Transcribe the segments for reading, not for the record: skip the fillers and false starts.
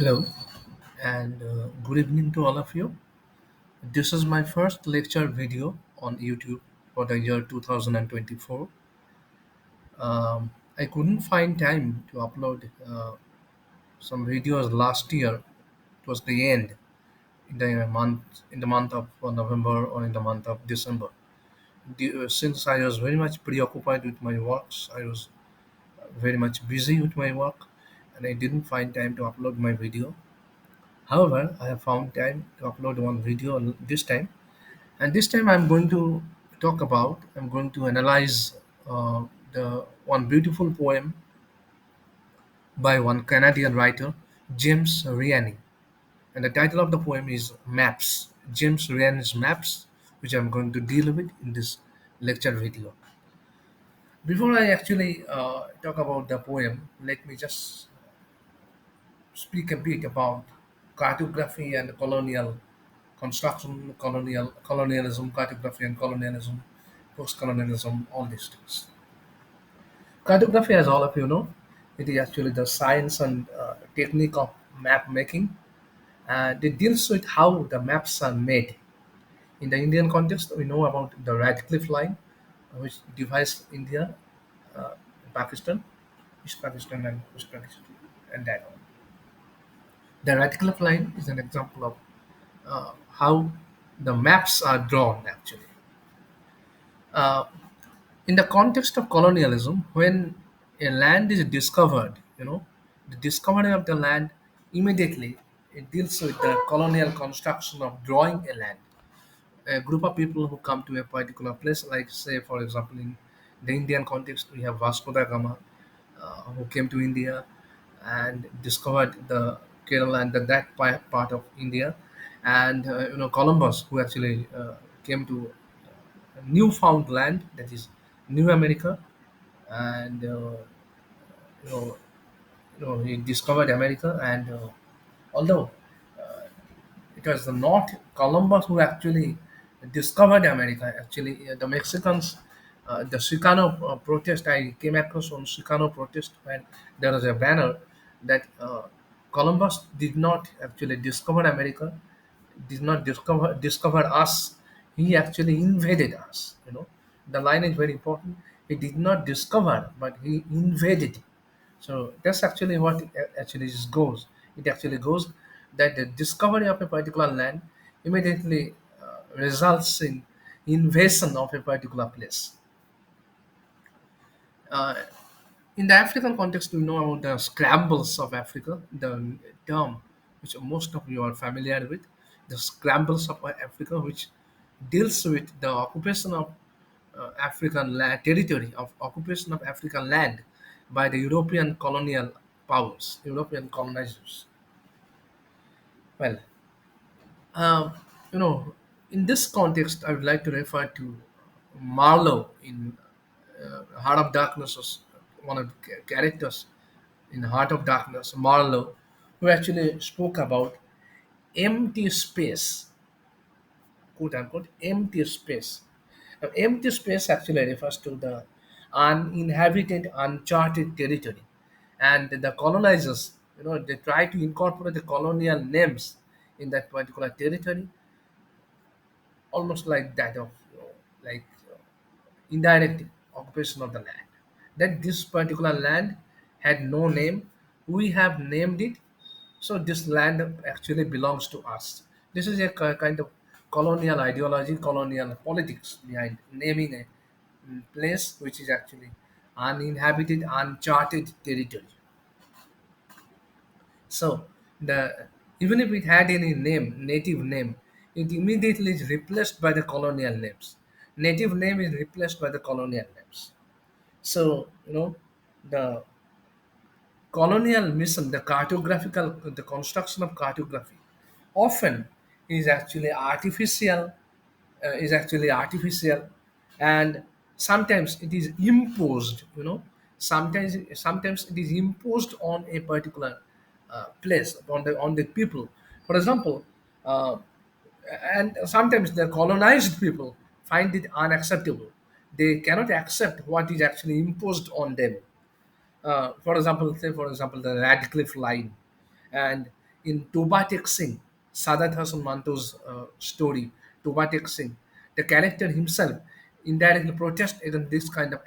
Hello and good evening to all of you. This is my first lecture video on YouTube for the year 2024. I couldn't find time to upload some videos last year. It was the end in the month of November or in the month of December. Since I was very much preoccupied with my works, I was very much busy with my work, and I didn't find time to upload my video. However, I have found time to upload one video this time. And this time I'm going to analyze the one beautiful poem by one Canadian writer, James Reaney. And the title of the poem is Maps, James Reaney's Maps, which I'm going to deal with in this lecture video. Before I actually talk about the poem, let me just speak a bit about cartography and colonial construction, colonialism, cartography and colonialism, post-colonialism, all these things. Cartography, as all of you know, it is actually the science and technique of map making, and it deals with how the maps are made. In the Indian context, we know about the Radcliffe Line, which divides India, uh, Pakistan, East Pakistan, and West Pakistan, and that on. The Radcliffe Line is an example of how the maps are drawn, actually. Uh, in the context of colonialism, when a land is discovered, the discovery of the land immediately it deals with the colonial construction of drawing a land. A group of people who come to a particular place, like say, for example, in the Indian context, we have Vasco da Gama, who came to India and discovered the Kerala and part of India, and Columbus, who actually came to Newfoundland, that is New America, and you know, he discovered America. And although it was the not Columbus who actually discovered America, actually the Mexicans, the Chicano protest I came across on Chicano protest when there was a banner that Columbus did not actually discover America, did not discover us. He actually invaded us. The line is very important. He did not discover, but he invaded. So that's actually what goes. It actually goes that the discovery of a particular land immediately results in invasion of a particular place. Uh, in the African context, we know about the scrambles of Africa, the term which most of you are familiar with, the scrambles of Africa, which deals with the occupation of African land, territory of occupation of African land by the European colonial powers, European colonizers. Well, um, you know, in this context, I would like to refer to Marlowe in Heart of Darkness, was one of the characters in Heart of Darkness, Marlowe, who actually spoke about empty space, quote unquote, empty space. Now, empty space actually refers to the uninhabited, uncharted territory. And the colonizers, they try to incorporate the colonial names in that particular territory, almost like that of, like indirect occupation of the land. That this particular land had no name, we have named it, so this land actually belongs to us. This is a kind of colonial ideology, colonial politics behind naming a place which is actually uninhabited, uncharted territory. So the even if it had any name, native name, it immediately is replaced by the colonial names. Native name is replaced by the colonial names. So the colonial mission, the construction of cartography, often is actually artificial, and sometimes it is imposed. Sometimes it is imposed on a particular place, on the people. For example, uh, and sometimes the colonized people find it unacceptable. They cannot accept what is actually imposed on them. For example, the Radcliffe line, and in Tobatek Singh, Sadat Hasan Manto's story, Tobatek Singh, the character himself indirectly protests against this kind of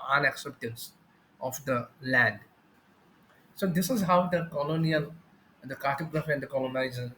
unacceptance of the land. So this is how the cartography and the colonialism,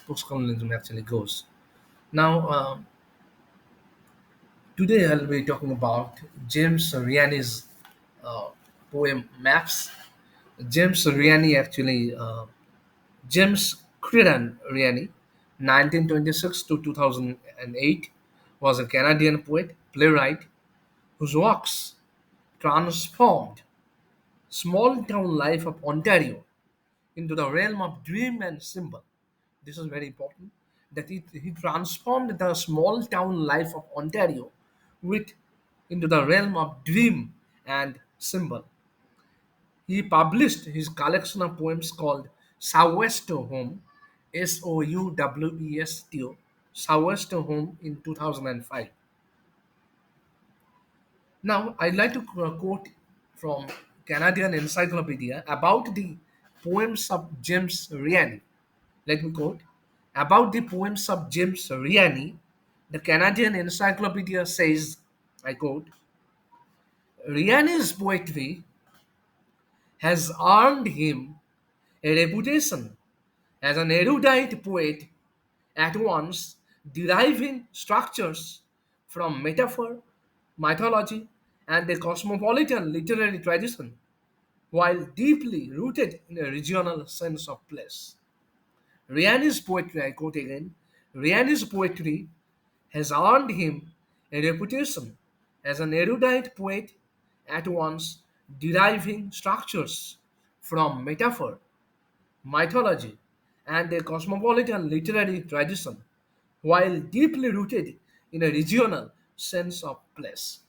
post-colonialism actually goes. Now, today I'll be talking about James Reaney's poem Maps. James Reaney actually, James Crichton Reaney, 1926 to 2008, was a Canadian poet, playwright, whose works transformed small town life of Ontario into the realm of dream and symbol. This is very important that he transformed the small town life of Ontario with into the realm of dream and symbol. He published his collection of poems called Southwester Home, SouwestO, Southwester Home in 2005. Now, I'd like to quote from Canadian Encyclopedia about the poems of James Reaney. Let me quote. About the poems of James Reaney, the Canadian Encyclopedia says, I quote, Reaney's poetry has earned him a reputation as an erudite poet, at once deriving structures from metaphor, mythology, and a cosmopolitan literary tradition, while deeply rooted in a regional sense of place. Reaney's poetry, I quote again, Reaney's poetry has earned him a reputation as an erudite poet, at once deriving structures from metaphor, mythology, and a cosmopolitan literary tradition, while deeply rooted in a regional sense of place.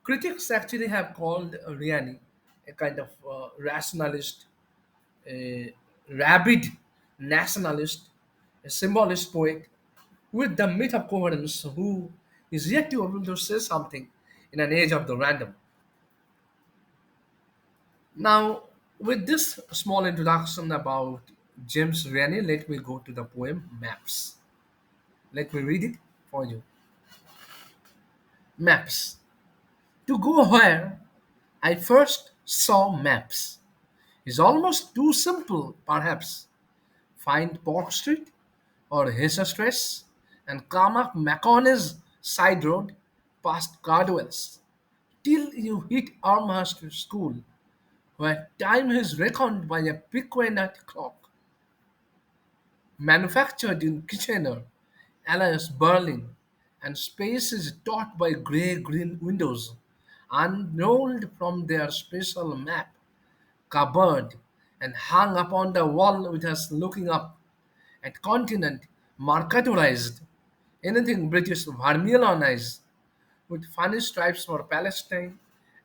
Critics actually have called Riani a kind of rationalist, a rabid nationalist, a symbolist poet with the myth of coherence who is yet to be able to say something in an age of the random. Now, with this small introduction about James Rennie, let me go to the poem Maps. Let me read it for you. Maps. To go where I first saw maps is almost too simple, perhaps. Find Port Street or Hessa Stress and come up Maconey's side road past guardrails till you hit Armhurst School, where time is reckoned by a piquet clock, manufactured in Kitchener, alias Berlin, and space is taught by grey-green windows, unrolled from their special map cupboard and hung upon the wall with us looking up at continent marketorized, anything British vermilionized, with funny stripes for Palestine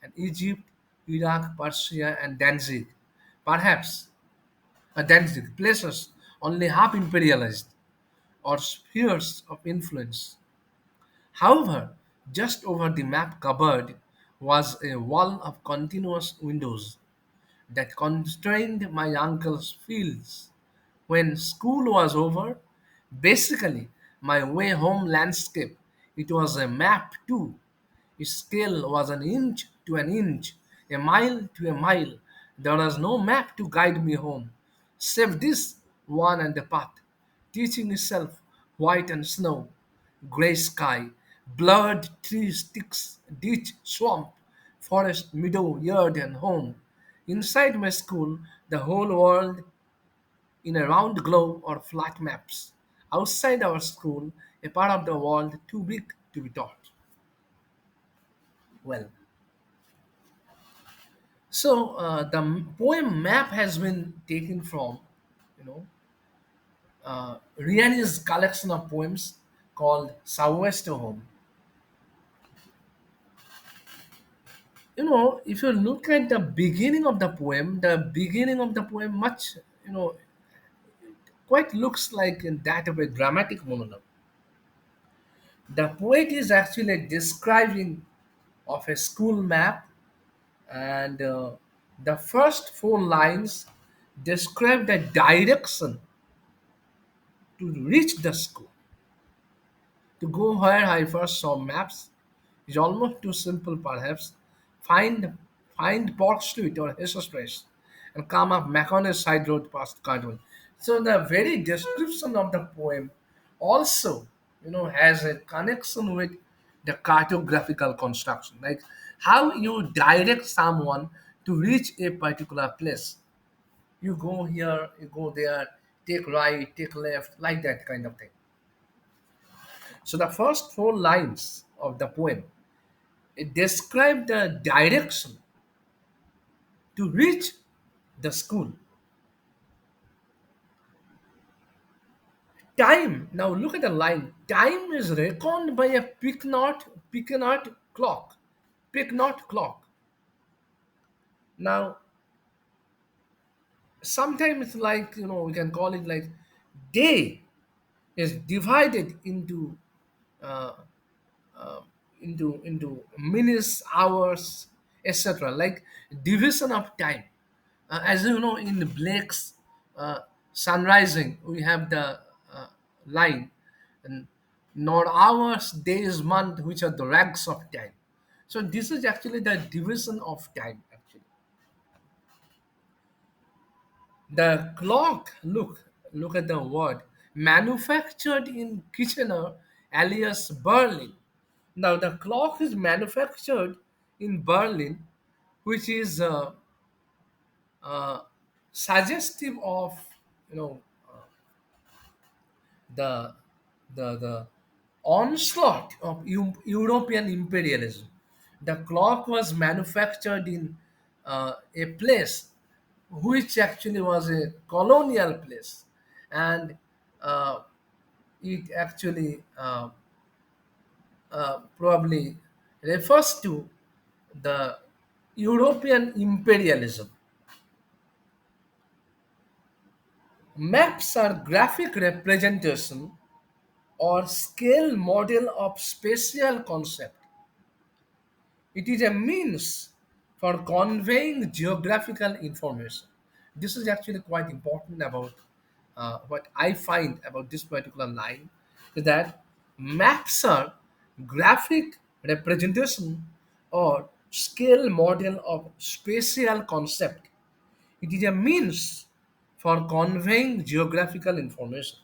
and Egypt, Iraq, Persia, and Danzig. Perhaps Danzig, places only half imperialized or spheres of influence. However, just over the map cupboard was a wall of continuous windows that constrained my uncle's fields. When school was over, basically my way home landscape, it was a map too. Its scale was an inch to an inch, a mile to a mile. There was no map to guide me home, save this one and the path, teaching itself white and snow, grey sky, blurred tree sticks, ditch, swamp, forest, meadow, yard, and home. Inside my school, the whole world in a round globe or flat maps. Outside our school, a part of the world too big to be taught. Well, so the poem map has been taken from, you know, Reaney's collection of poems called Southwester Home. If you look at the beginning of the poem much, quite looks like in that of a dramatic monologue. The poet is actually describing of a school map and The first four lines describe the direction to reach the school. To go where I first saw maps is almost too simple perhaps. Find find Park Street or Jesus Place and come up McConnell Side Road past Cardwell. So the very description of the poem also, has a connection with the cartographical construction. Like how you direct someone to reach a particular place. You go here, you go there, take right, take left, like that kind of thing. So the first four lines of the poem, it describes the direction to reach the school. Time. Now look at the line. Time is reckoned by a Pignard clock. Pignard clock. Now sometimes like we can call it like day is divided uh, uh, into minutes, hours, etc. Like division of time. As you know, in Blake's Sun Rising, we have the line, and not hours, days, month, which are the ranks of time. So this is actually the division of time. Actually, the clock. Look at the word manufactured in Kitchener, alias Berlin. Now the clock is manufactured in Berlin, which is uh, suggestive of you know the the onslaught of European imperialism. The clock was manufactured in a place which actually was a colonial place, and uh, it actually probably refers to the European imperialism. Maps are graphic representation or scale model of spatial concept. It is a means for conveying geographical information. This is actually quite important about what I find about this particular line is that maps are graphic representation or scale model of spatial concept. It is a means for conveying geographical information.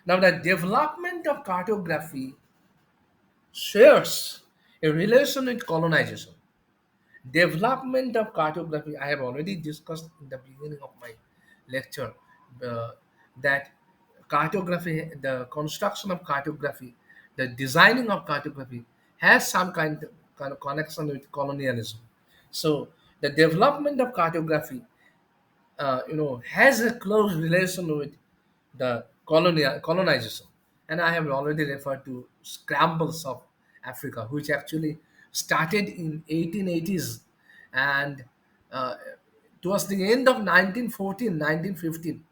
Now, the development of cartography shares a relation with colonization. Development of cartography, I have already discussed in the beginning of my lecture uh, that cartography, the construction of cartography, the designing of cartography has some kind of connection with colonialism. So, the development of cartography has a close relation with the colonization. And I have already referred to scrambles of Africa, which actually started in 1880s and towards the end of 1914, 1915,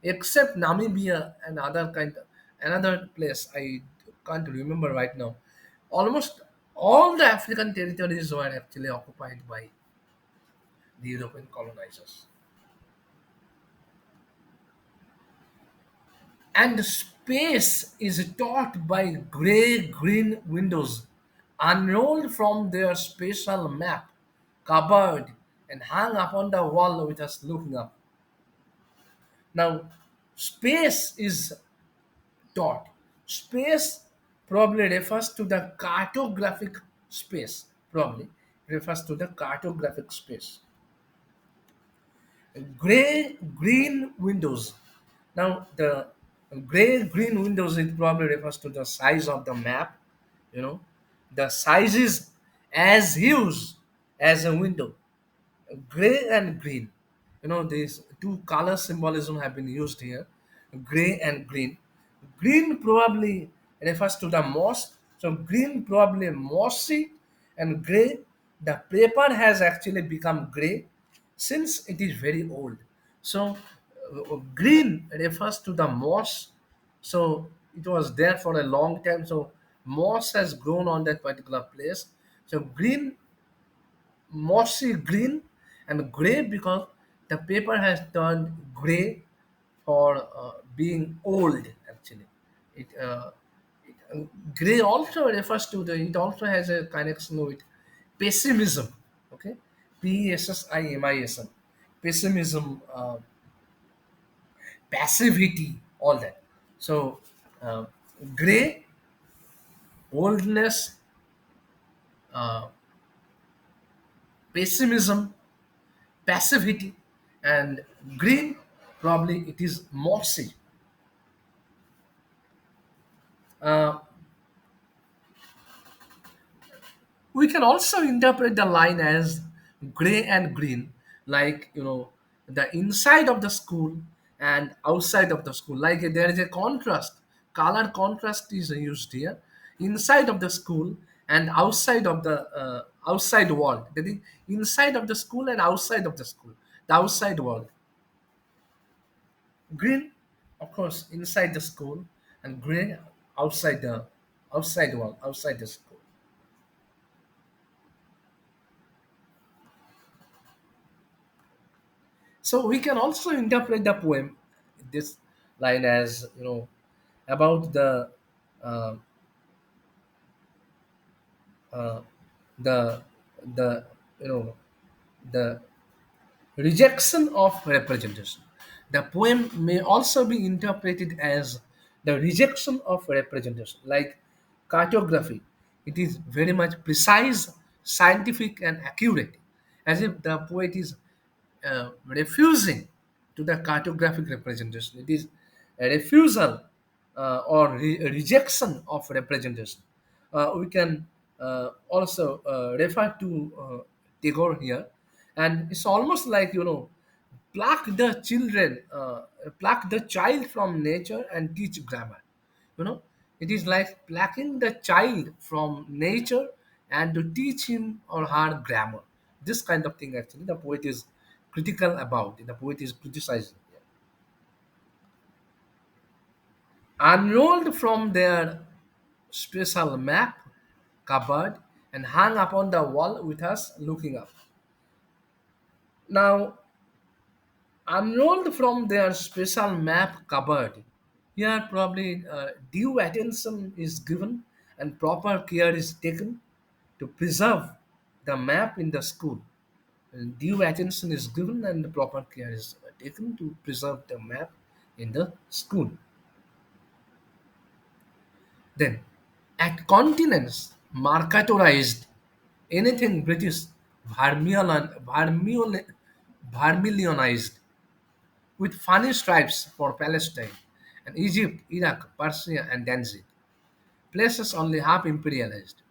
except Namibia and another place I can't remember right now. Almost all the African territories were actually occupied by the European colonizers. And space is taught by gray green windows unrolled from their spatial map, covered and hung upon the wall with us looking up. Now, space is taught. Space probably refers to the cartographic space, probably refers to the cartographic space. Gray green windows. Now the gray green windows, it probably refers to the size of the map. You know, the size is as huge as a window. Gray and green. These two color symbolism have been used here. Gray and green. Green probably refers to the moss. So green probably mossy, and gray, the paper has actually become gray since it is very old. So green refers to the moss. So it was there for a long time. So moss has grown on that particular place. So green mossy green and gray because the paper has turned gray for being old. Actually, it gray also refers to the. It also has a connection with pessimism. Okay, pessimism, pessimism, passivity, all that. So, uh, gray, oldness, uh, pessimism, passivity, and green, probably it is mossy. Uh, we can also interpret the line as gray and green, like, the inside of the school and outside of the school. Like there is a contrast, color contrast is used here. Inside of the school and outside of the outside world. That is, inside of the school and outside of the school, the outside world. Green, of course, inside the school, and gray outside the outside world, outside the school. So we can also interpret the poem, this line as, about uh, uh, the the you know the rejection of representation. The poem may also be interpreted as the rejection of representation, like cartography. It is very much precise, scientific, and accurate, as if the poet is refusing to the cartographic representation. It is a refusal or rejection of representation. We can also refer to Tagore here, and it's almost like, pluck the children, pluck the child from nature and teach grammar. You know, it is like plucking the child from nature and to teach him or her grammar. This kind of thing, actually, the poet is critical about. The poet is criticizing. Unrolled from their special map cupboard and hung upon the wall with us looking up. Now, unrolled from their special map cupboard. Here, probably due attention is given and proper care is taken to preserve the map in the school. And due attention is given and proper care is taken to preserve the map in the school. Then, at continents markatorized, anything British vermilionized with funny stripes for Palestine and Egypt, Iraq, Persia, and Danzig. Places only half imperialized.